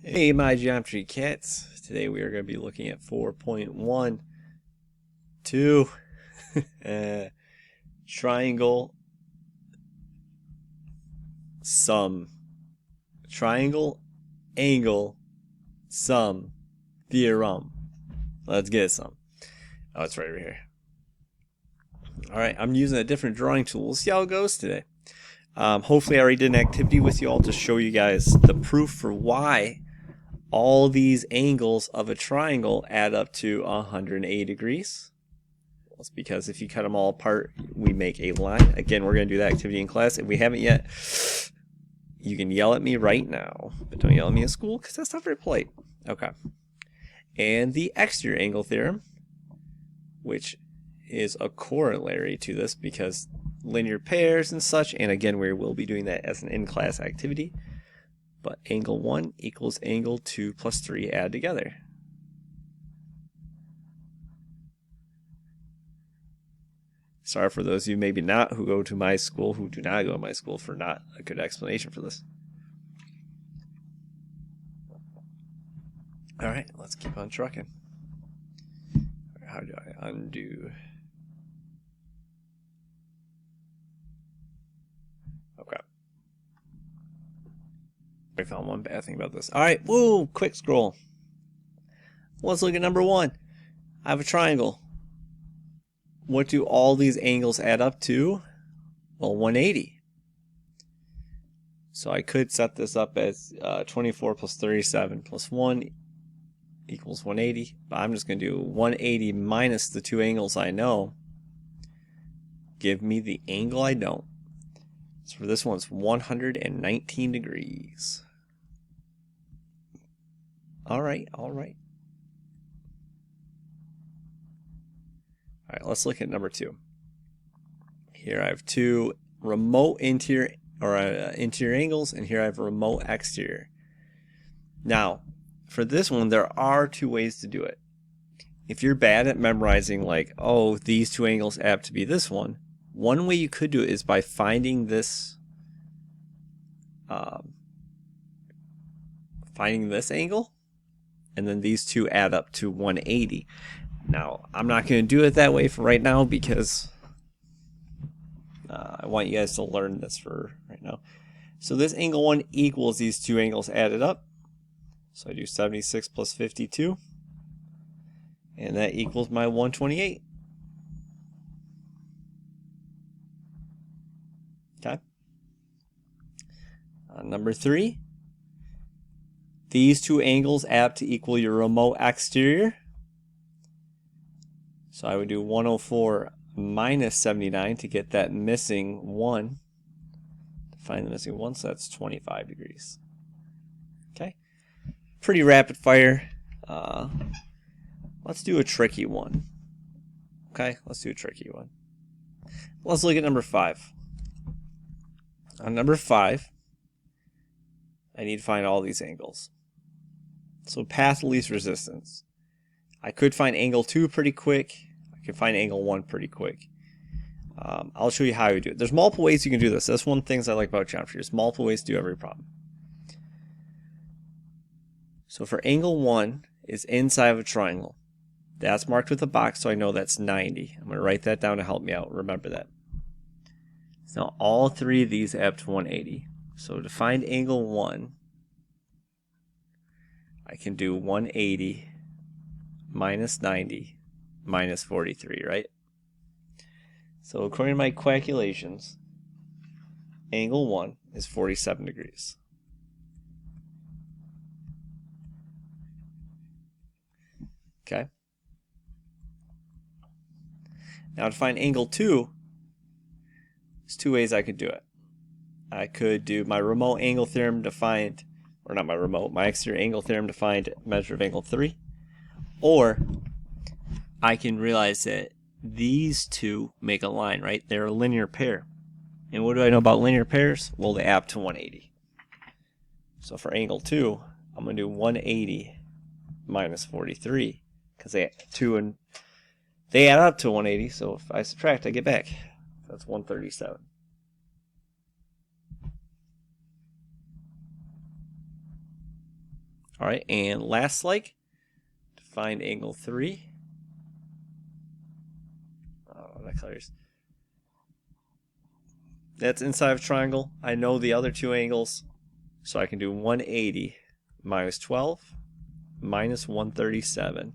Hey, my geometry cats. Today we are going to be looking at 4.12 triangle sum. Triangle angle sum theorem. Let's get some. Oh, it's right over here. Alright, I'm using a different drawing tool. We'll see how it goes today. Hopefully I already did an activity with you all to show you guys the proof for why all these angles of a triangle add up to 180 degrees. Well, it's because if you cut them all apart, we make a line. Again, we're going to do that activity in class. If we haven't yet, you can yell at me right now, but don't yell at me at school because that's not very polite. Okay. And the exterior angle theorem, which is a corollary to this because linear pairs and such, and again, we will be doing that as an in-class activity. But angle 1 equals angle 2 plus 3 add together. Sorry for those of you maybe not who go to my school, who do not go to my school, for not a good explanation for this. Alright, let's keep on trucking. How do I undo? Okay. I found one bad thing about this. Alright, woo, quick scroll. Let's look at number 1. I have a triangle. What do all these angles add up to? Well, 180. So I could set this up as 24 plus 37 plus 1 equals 180. But I'm just going to do 180 minus the two angles I know. Give me the angle I don't. So for this one, it's 119 degrees. All right. All right, let's look at number 2. Here I have two remote interior angles, and here I have remote exterior. Now, for this one, there are two ways to do it. If you're bad at memorizing, like, oh, these two angles add to be this one way you could do it is by finding this angle, and then these two add up to 180. Now, I'm not going to do it that way for right now because I want you guys to learn this for right now. So this angle 1 equals these two angles added up. So I do 76 plus 52, and that equals my 128. Okay. Number 3, these two angles add up to equal your remote exterior. So I would do 104 minus 79 to get that missing 1. To find the missing 1, so that's 25 degrees. Okay. Pretty rapid fire. Let's do a tricky one. Okay, let's do a tricky one. Let's look at number 5. On number 5, I need to find all these angles. So path of least resistance. I could find angle 2 pretty quick. I could find angle 1 pretty quick. I'll show you how you do it. There's multiple ways you can do this. That's one of the things I like about geometry. There's multiple ways to do every problem. So for angle 1 is inside of a triangle. That's marked with a box, so I know that's 90. I'm going to write that down to help me out. Remember that. Now all three of these add up to 180. So to find angle 1, I can do 180 minus 90 minus 43, right? So according to my calculations, angle 1 is 47 degrees. Okay. Now to find angle 2, there's two ways I could do it. I could do my remote angle theorem to find, or not my remote, my exterior angle theorem to find measure of angle 3. Or I can realize that these two make a line, right? They're a linear pair. And what do I know about linear pairs? Well, they add up to 180. So for angle 2, I'm going to do 180 minus 43 because they add up to 180. So if I subtract, I get back. That's 137. All right, and last like, to find angle 3. Oh, that colors. That's inside of a triangle. I know the other two angles, so I can do 180 minus 12 minus 137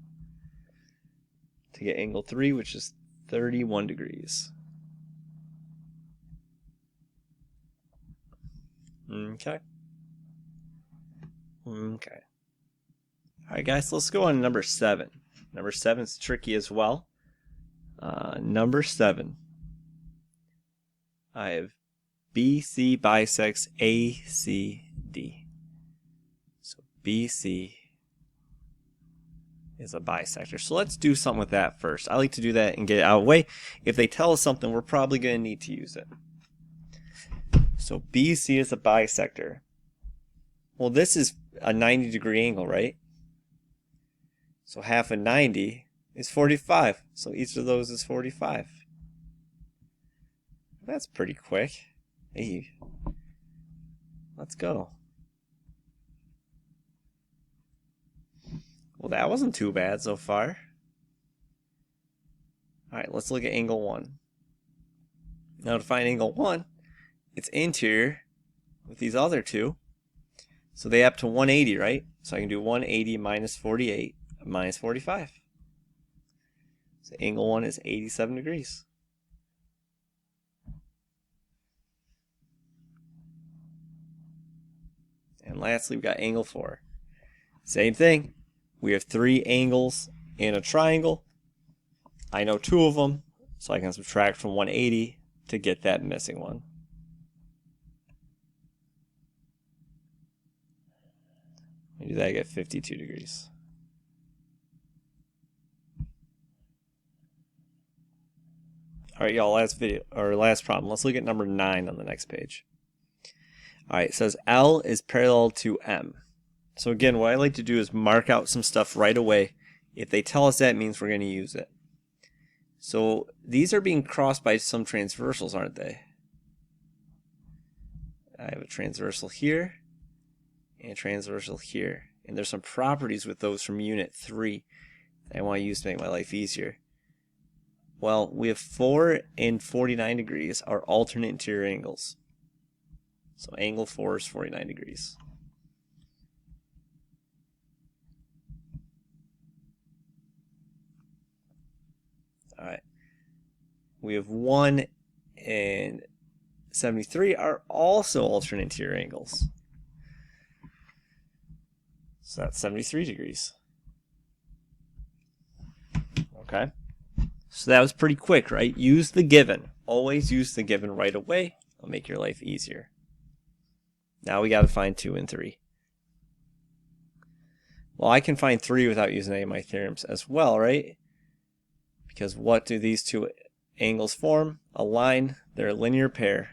to get angle 3, which is 31 degrees. Okay. Okay. Alright guys, let's go on number 7. Number 7 is tricky as well. Number 7. I have BC bisects ACD. So BC is a bisector. So let's do something with that first. I like to do that and get it out of the way. If they tell us something, we're probably going to need to use it. So BC is a bisector. Well, this is a 90-degree angle, right? So half of 90 is 45. So each of those is 45. That's pretty quick. Hey, let's go. Well, that wasn't too bad so far. Alright, let's look at angle 1. Now to find angle 1, it's interior with these other two. So they up to 180, right? So I can do 180 minus 48 minus 45. So angle 1 is 87 degrees. And lastly, we've got angle 4. Same thing. We have 3 angles in a triangle. I know 2 of them, so I can subtract from 180 to get that missing one. When I do that, I get 52 degrees. Alright, y'all, last problem. Let's look at number 9 on the next page. Alright, it says L is parallel to M. So again, what I like to do is mark out some stuff right away. If they tell us that, it means we're going to use it. So these are being crossed by some transversals, aren't they? I have a transversal here and a transversal here. And there's some properties with those from Unit 3 that I want to use to make my life easier. Well, we have 4 and 49 degrees are alternate interior angles. So angle 4 is 49 degrees. Alright. We have 1 and 73 are also alternate interior angles. So that's 73 degrees. Okay. So that was pretty quick, right? Use the given. Always use the given right away. It'll make your life easier. Now we got to find 2 and 3. Well, I can find 3 without using any of my theorems as well, right? Because what do these two angles form? A line. They're a linear pair.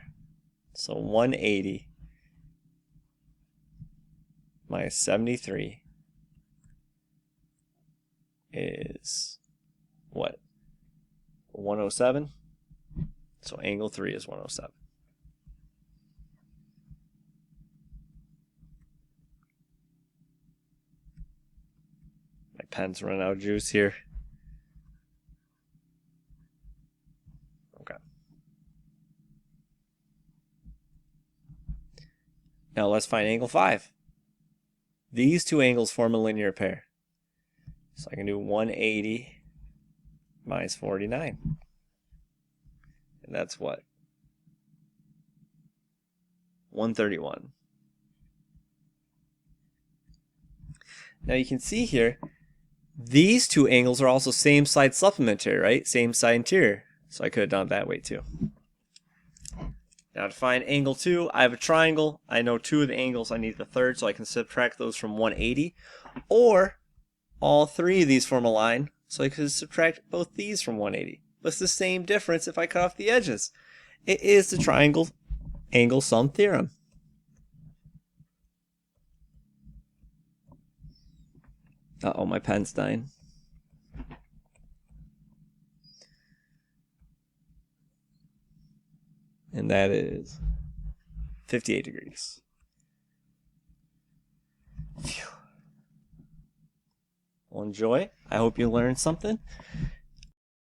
So 180 minus 73 is what? 107? So angle 3 is 107. My pen's running out of juice here. Okay. Now let's find angle 5. These two angles form a linear pair. So I can do 180 minus 49. And that's what? 131. Now you can see here, these two angles are also same side supplementary, right? Same side interior. So I could have done it that way too. Now to find angle 2, I have a triangle. I know 2 of the angles, I need the third, so I can subtract those from 180. Or all 3 of these form a line, so I could subtract both these from 180. But it's the same difference if I cut off the edges. It is the triangle angle sum theorem. Uh-oh, my pen's dying. And that is 58 degrees. Phew. Well, enjoy. I hope you learned something.